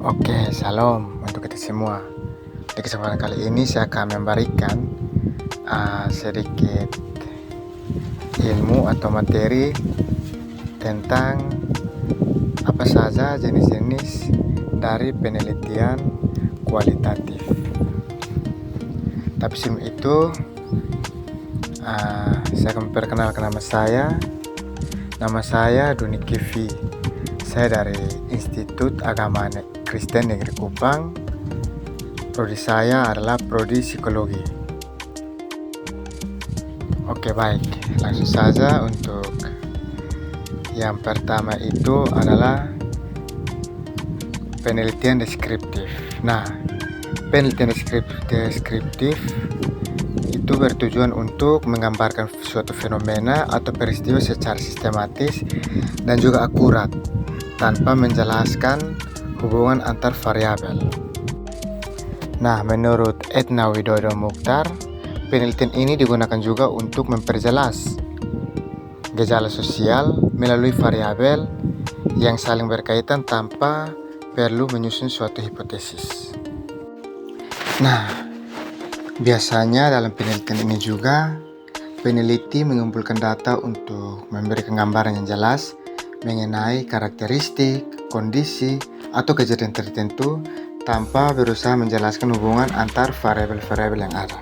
Oke, salam untuk kita semua. Di kesempatan kali ini saya akan memberikan sedikit ilmu atau materi tentang apa saja jenis-jenis dari penelitian kualitatif. Tapi sebelum itu, saya akan memperkenalkan nama saya. Nama saya Doni Kivi. Saya dari Institut Agama Kristen Negeri Kupang. Prodi saya adalah Prodi Psikologi. Oke, baik, langsung saja untuk yang pertama itu adalah penelitian deskriptif. Nah, penelitian deskriptif itu bertujuan untuk menggambarkan suatu fenomena atau peristiwa secara sistematis dan juga akurat tanpa menjelaskan hubungan antar variabel. Nah, menurut Etna Widodo Mukhtar, penelitian ini digunakan juga untuk memperjelas gejala sosial melalui variabel yang saling berkaitan tanpa perlu menyusun suatu hipotesis. Nah, biasanya dalam penelitian ini juga peneliti mengumpulkan data untuk memberikan gambaran yang jelas mengenai karakteristik, kondisi, atau kejadian tertentu tanpa berusaha menjelaskan hubungan antar variabel-variabel yang ada.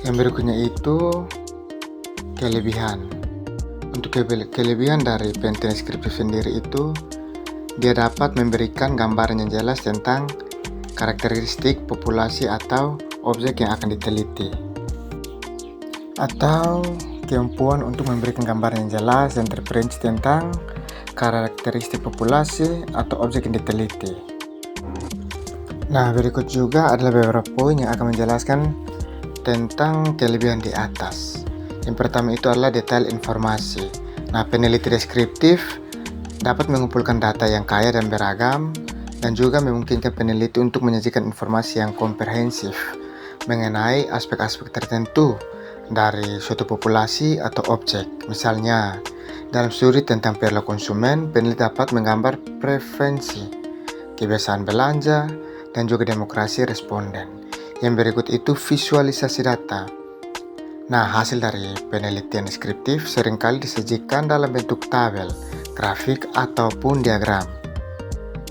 Yang berikutnya itu kelebihan. Untuk kelebihan dari penelitian deskriptif sendiri itu, dia dapat memberikan gambaran yang jelas tentang karakteristik populasi atau objek yang akan diteliti, atau kemampuan untuk memberikan gambaran yang jelas dan terperinci tentang karakteristik populasi atau objek yang diteliti. Nah, berikut juga adalah beberapa poin yang akan menjelaskan tentang kelebihan di atas. Yang pertama itu adalah detail informasi. Nah, peneliti deskriptif dapat mengumpulkan data yang kaya dan beragam dan juga memungkinkan peneliti untuk menyajikan informasi yang komprehensif mengenai aspek-aspek tertentu dari suatu populasi atau objek. Misalnya, dalam studi tentang perilaku konsumen, peneliti dapat menggambar preferensi, kebiasaan belanja, dan juga demokrasi responden. Yang berikut itu visualisasi data. Nah, hasil dari penelitian deskriptif seringkali disajikan dalam bentuk tabel, grafik, ataupun diagram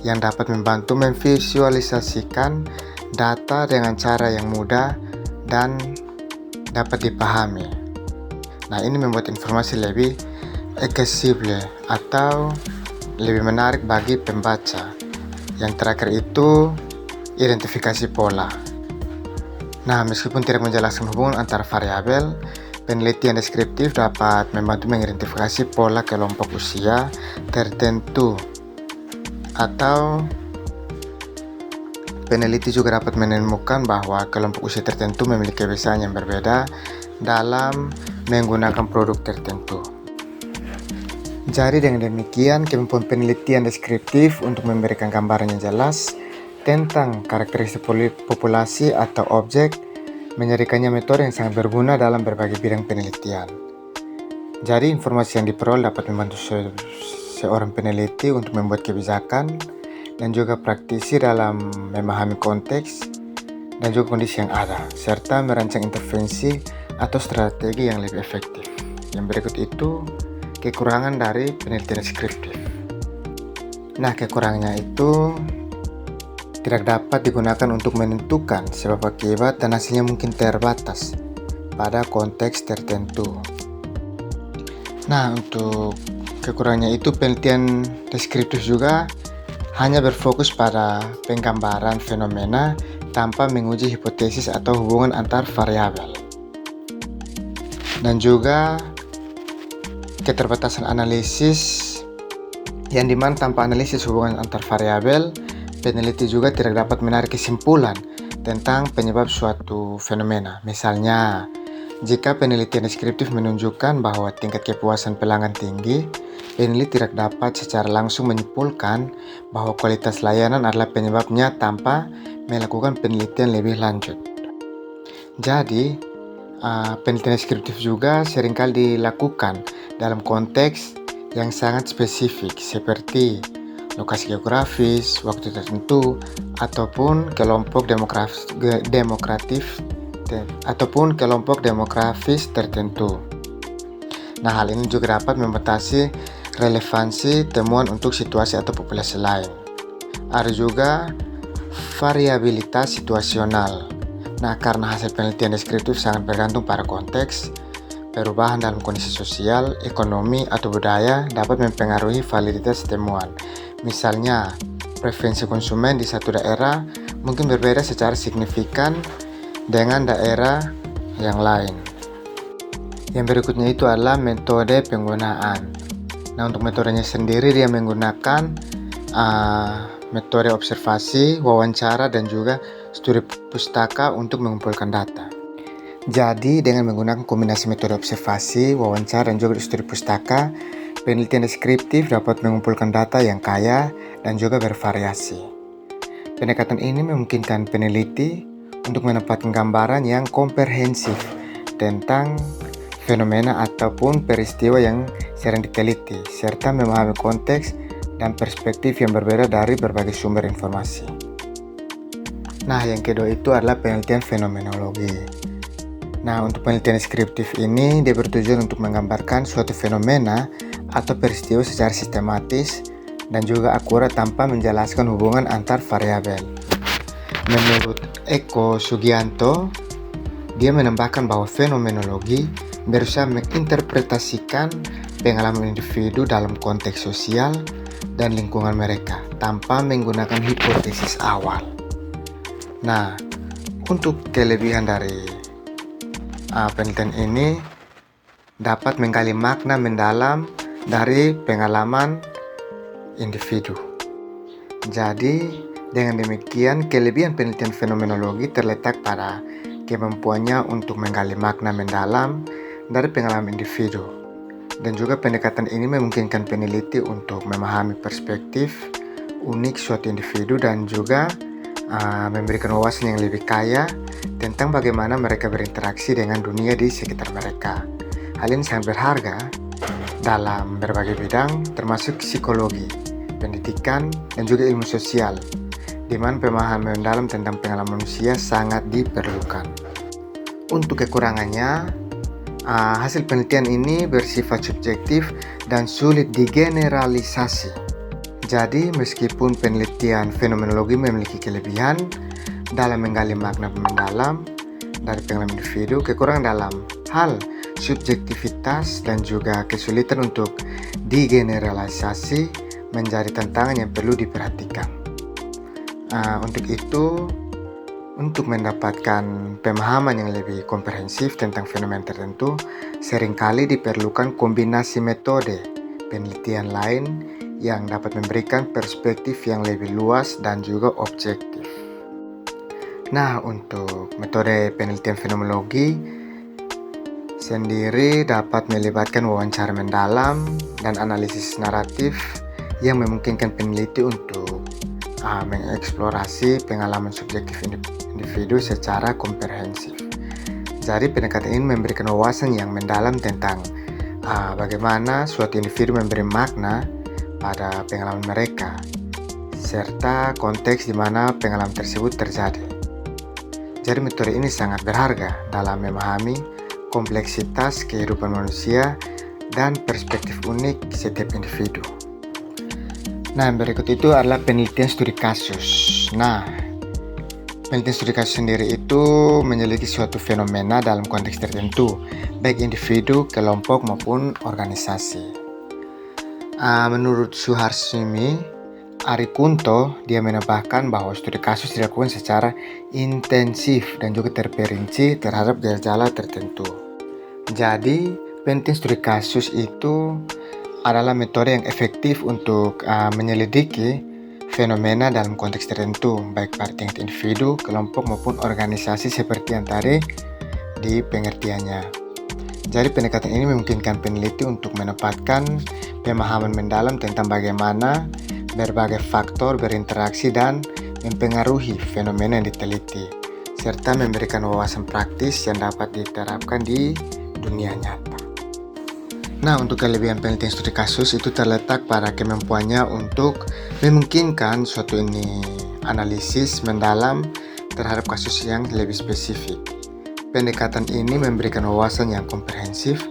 yang dapat membantu memvisualisasikan data dengan cara yang mudah dan dapat dipahami. Nah, ini membuat informasi lebih accessible atau lebih menarik bagi pembaca. Yang terakhir itu identifikasi pola. Nah, meskipun tidak menjelaskan hubungan antar variabel, penelitian deskriptif dapat membantu mengidentifikasi pola kelompok usia tertentu, atau peneliti juga dapat menemukan bahwa kelompok usia tertentu memiliki kebiasaan yang berbeda dalam menggunakan produk tertentu. Jadi dengan demikian, kemampuan penelitian deskriptif untuk memberikan gambaran yang jelas tentang karakteristik populasi atau objek menjadikannya metode yang sangat berguna dalam berbagai bidang penelitian. Jadi informasi yang diperoleh dapat membantu seorang peneliti untuk membuat kebijakan dan juga praktisi dalam memahami konteks dan juga kondisi yang ada, serta merancang intervensi atau strategi yang lebih efektif. Yang berikut itu kekurangan dari penelitian deskriptif. Nah, kekurangannya itu tidak dapat digunakan untuk menentukan sebab akibat dan hasilnya mungkin terbatas pada konteks tertentu. Nah, untuk kekurangannya itu penelitian deskriptif juga hanya berfokus pada penggambaran fenomena tanpa menguji hipotesis atau hubungan antar variabel. Dan juga keterbatasan analisis, yang dimana tanpa analisis hubungan antar variabel, peneliti juga tidak dapat menarik kesimpulan tentang penyebab suatu fenomena. Misalnya, jika penelitian deskriptif menunjukkan bahwa tingkat kepuasan pelanggan tinggi, peneliti tidak dapat secara langsung menyimpulkan bahwa kualitas layanan adalah penyebabnya tanpa melakukan penelitian lebih lanjut. Jadi, penelitian deskriptif juga seringkali dilakukan dalam konteks yang sangat spesifik, seperti lokasi geografis, waktu tertentu, ataupun kelompok demografis tertentu. Nah, hal ini juga dapat membatasi relevansi temuan untuk situasi atau populasi lain. Ada juga variabilitas situasional. Nah, karena hasil penelitian deskriptif sangat bergantung pada konteks, perubahan dalam kondisi sosial, ekonomi, atau budaya dapat mempengaruhi validitas temuan. Misalnya, preferensi konsumen di satu daerah mungkin berbeda secara signifikan dengan daerah yang lain. Yang berikutnya itu adalah metode penggunaan. Nah, untuk metodenya sendiri dia menggunakan metode observasi, wawancara, dan juga studi pustaka untuk mengumpulkan data. Jadi, dengan menggunakan kombinasi metode observasi, wawancara, dan juga studi pustaka, penelitian deskriptif dapat mengumpulkan data yang kaya dan juga bervariasi. Pendekatan ini memungkinkan peneliti untuk mendapatkan gambaran yang komprehensif tentang fenomena ataupun peristiwa yang sedang diteliti, serta memahami konteks dan perspektif yang berbeda dari berbagai sumber informasi. Nah, yang kedua itu adalah penelitian fenomenologi. Nah, untuk penelitian deskriptif ini dia bertujuan untuk menggambarkan suatu fenomena atau peristiwa secara sistematis dan juga akurat tanpa menjelaskan hubungan antar variabel. Menurut Eko Sugianto, dia menambahkan bahwa fenomenologi berusaha menginterpretasikan pengalaman individu dalam konteks sosial dan lingkungan mereka tanpa menggunakan hipotesis awal. Nah, untuk kelebihan dari penelitian ini dapat menggali makna mendalam dari pengalaman individu. Jadi, dengan demikian kelebihan penelitian fenomenologi terletak pada kemampuannya untuk menggali makna mendalam dari pengalaman individu. Dan juga pendekatan ini memungkinkan peneliti untuk memahami perspektif unik suatu individu dan juga memberikan wawasan yang lebih kaya tentang bagaimana mereka berinteraksi dengan dunia di sekitar mereka. Hal ini sangat berharga dalam berbagai bidang termasuk psikologi, pendidikan, dan juga ilmu sosial, di mana pemahaman mendalam tentang pengalaman manusia sangat diperlukan. Untuk kekurangannya, hasil penelitian ini bersifat subjektif dan sulit digeneralisasi. Jadi, meskipun penelitian fenomenologi memiliki kelebihan dalam menggali makna mendalam dari pengalaman individu, kekurangan dalam hal subjektivitas dan juga kesulitan untuk digeneralisasi menjadi tantangan yang perlu diperhatikan. Untuk itu, untuk mendapatkan pemahaman yang lebih komprehensif tentang fenomena tertentu, seringkali diperlukan kombinasi metode penelitian lain yang dapat memberikan perspektif yang lebih luas dan juga objektif. Nah, untuk metode penelitian fenomenologi sendiri dapat melibatkan wawancara mendalam dan analisis naratif yang memungkinkan peneliti untuk mengeksplorasi pengalaman subjektif individu secara komprehensif. Jadi pendekatan ini memberikan wawasan yang mendalam tentang bagaimana suatu individu memberi makna pada pengalaman mereka, serta konteks di mana pengalaman tersebut terjadi. Jadi metode ini sangat berharga dalam memahami kompleksitas kehidupan manusia dan perspektif unik setiap individu. Nah, yang berikut itu adalah penelitian studi kasus. Nah, penelitian studi kasus sendiri itu meneliti suatu fenomena dalam konteks tertentu, baik individu, kelompok, maupun organisasi. Menurut Suharsimi Arikunto, dia menambahkan bahwa studi kasus dilakukan secara intensif dan juga terperinci terhadap gejala tertentu. Jadi, penelitian studi kasus itu adalah metode yang efektif untuk menyelidiki fenomena dalam konteks tertentu, baik pada tingkat individu, kelompok, maupun organisasi seperti yang tadi di pengertiannya. Jadi pendekatan ini memungkinkan peneliti untuk mendapatkan pemahaman mendalam tentang bagaimana berbagai faktor berinteraksi dan mempengaruhi fenomena yang diteliti, serta memberikan wawasan praktis yang dapat diterapkan di dunia nyata. Nah, untuk kelebihan penelitian studi kasus itu terletak pada kemampuannya untuk memungkinkan suatu ini analisis mendalam terhadap kasus yang lebih spesifik. Pendekatan ini memberikan wawasan yang komprehensif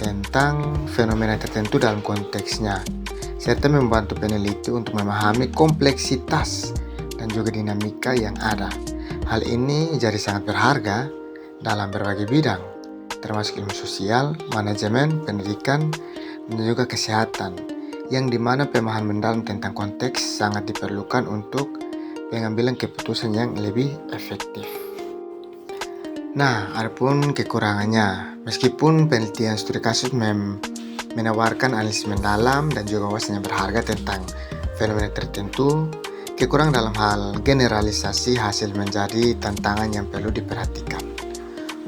tentang fenomena tertentu dalam konteksnya, serta membantu peneliti untuk memahami kompleksitas dan juga dinamika yang ada. Hal ini jadi sangat berharga dalam berbagai bidang, termasuk ilmu sosial, manajemen, pendidikan, dan juga kesehatan, yang dimana pemahaman mendalam tentang konteks sangat diperlukan untuk pengambilan keputusan yang lebih efektif. Nah, adapun kekurangannya, meskipun penelitian studi kasus menawarkan analisis mendalam dan juga wawasan yang berharga tentang fenomena tertentu, kekurangan dalam hal generalisasi hasil menjadi tantangan yang perlu diperhatikan.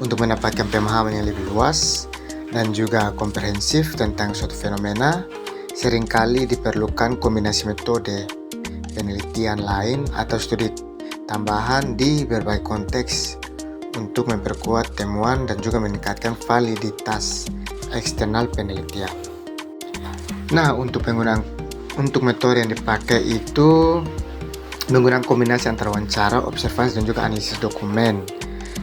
Untuk mendapatkan pemahaman yang lebih luas dan juga komprehensif tentang suatu fenomena, seringkali diperlukan kombinasi metode penelitian lain atau studi tambahan di berbagai konteks untuk memperkuat temuan dan juga meningkatkan validitas eksternal penelitian. Nah, untuk metode yang dipakai itu menggunakan kombinasi antara wawancara, observasi, dan juga analisis dokumen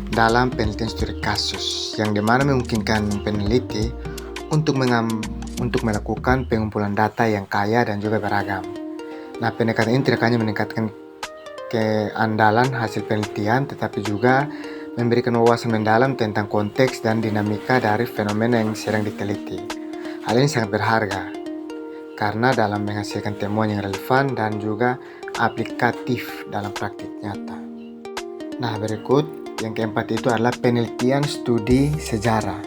dalam penelitian studi kasus, yang dimana memungkinkan peneliti untuk melakukan pengumpulan data yang kaya dan juga beragam. Nah, pendekatan ini tidak hanya meningkatkan keandalan hasil penelitian, tetapi juga memberikan wawasan mendalam tentang konteks dan dinamika dari fenomena yang sedang diteliti. Hal ini sangat berharga karena dalam menghasilkan temuan yang relevan dan juga aplikatif dalam praktik nyata. Nah, berikut yang keempat itu adalah penelitian studi sejarah.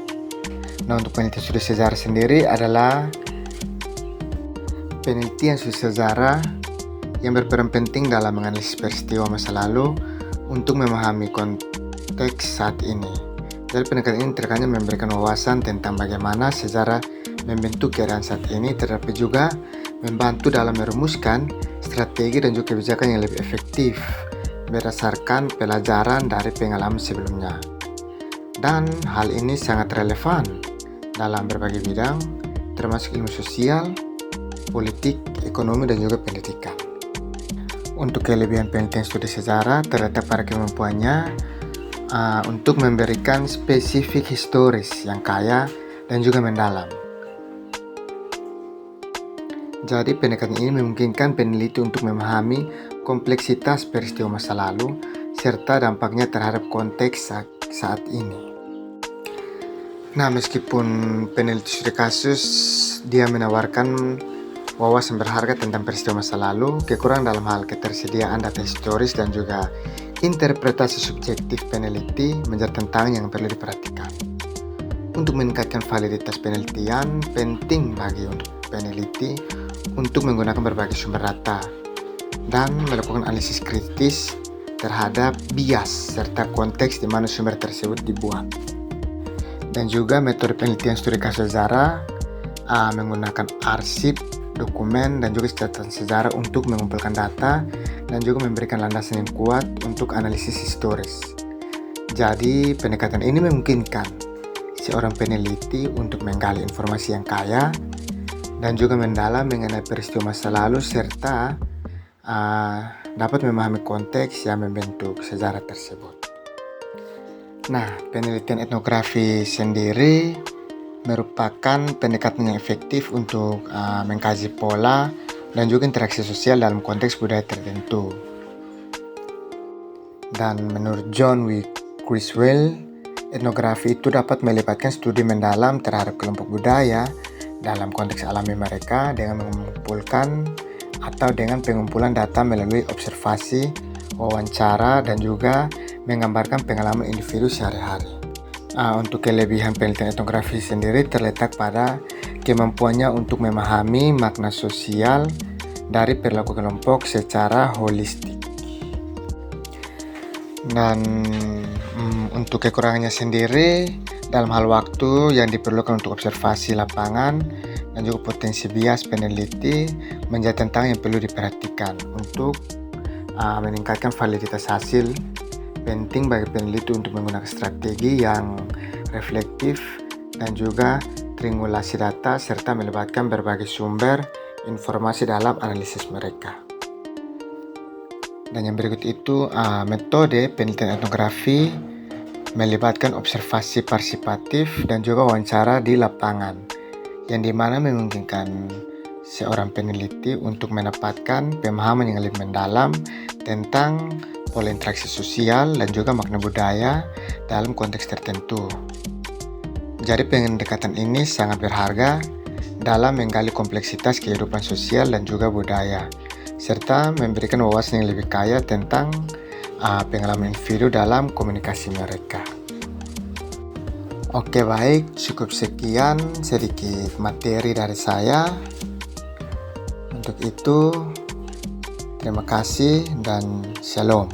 Nah, untuk penelitian studi sejarah sendiri adalah penelitian studi sejarah yang berperan penting dalam menganalisis peristiwa masa lalu untuk memahami konteks saat ini. Jadi pendekatan ini tidak hanya memberikan wawasan tentang bagaimana sejarah membentuk keadaan saat ini, tetapi juga membantu dalam merumuskan strategi dan juga kebijakan yang lebih efektif berdasarkan pelajaran dari pengalaman sebelumnya. Dan hal ini sangat relevan dalam berbagai bidang, termasuk ilmu sosial, politik, ekonomi, dan juga pendidikan. Untuk kelebihan penelitian studi sejarah terletak pada kemampuannya untuk memberikan spesifik historis yang kaya dan juga mendalam. Jadi pendekatan ini memungkinkan peneliti untuk memahami kompleksitas peristiwa masa lalu serta dampaknya terhadap konteks saat ini. Nah, meskipun peneliti studi kasus dia menawarkan wawasan berharga tentang peristiwa masa lalu, kekurangan dalam hal ketersediaan data historis dan juga interpretasi subjektif peneliti menjadi tantangan yang perlu diperhatikan. Untuk meningkatkan validitas penelitian, penting bagi peneliti untuk menggunakan berbagai sumber data dan melakukan analisis kritis terhadap bias serta konteks di mana sumber tersebut dibuat. Dan juga metode penelitian studi kasus sejarah menggunakan arsip, dokumen, dan juga catatan sejarah untuk mengumpulkan data dan juga memberikan landasan yang kuat untuk analisis historis. Jadi pendekatan ini memungkinkan seorang peneliti untuk menggali informasi yang kaya dan juga mendalam mengenai peristiwa masa lalu serta dapat memahami konteks yang membentuk sejarah tersebut. Nah, penelitian etnografi sendiri merupakan pendekatan yang efektif untuk mengkaji pola dan juga interaksi sosial dalam konteks budaya tertentu. Dan menurut John W. Criswell, etnografi itu dapat melibatkan studi mendalam terhadap kelompok budaya dalam konteks alami mereka dengan mengumpulkan atau dengan pengumpulan data melalui observasi, wawancara, dan juga menggambarkan pengalaman individu sehari-hari. Untuk kelebihan penelitian etnografi sendiri terletak pada kemampuannya untuk memahami makna sosial dari perilaku kelompok secara holistik. Dan untuk kekurangannya sendiri dalam hal waktu yang diperlukan untuk observasi lapangan dan juga potensi bias peneliti menjadi tantangan yang perlu diperhatikan untuk meningkatkan validitas hasil. Penting bagi peneliti untuk menggunakan strategi yang reflektif dan juga triangulasi data serta melibatkan berbagai sumber informasi dalam analisis mereka. Dan yang berikut itu metode penelitian etnografi melibatkan observasi partisipatif dan juga wawancara di lapangan, yang dimana memungkinkan seorang peneliti untuk mendapatkan pemahaman yang lebih mendalam tentang pola interaksi sosial dan juga makna budaya dalam konteks tertentu. Jadi pendekatan ini sangat berharga dalam menggali kompleksitas kehidupan sosial dan juga budaya, serta memberikan wawasan yang lebih kaya tentang pengalaman individu dalam komunikasi mereka. Oke, baik, cukup sekian sedikit materi dari saya. Untuk itu, terima kasih dan shalom.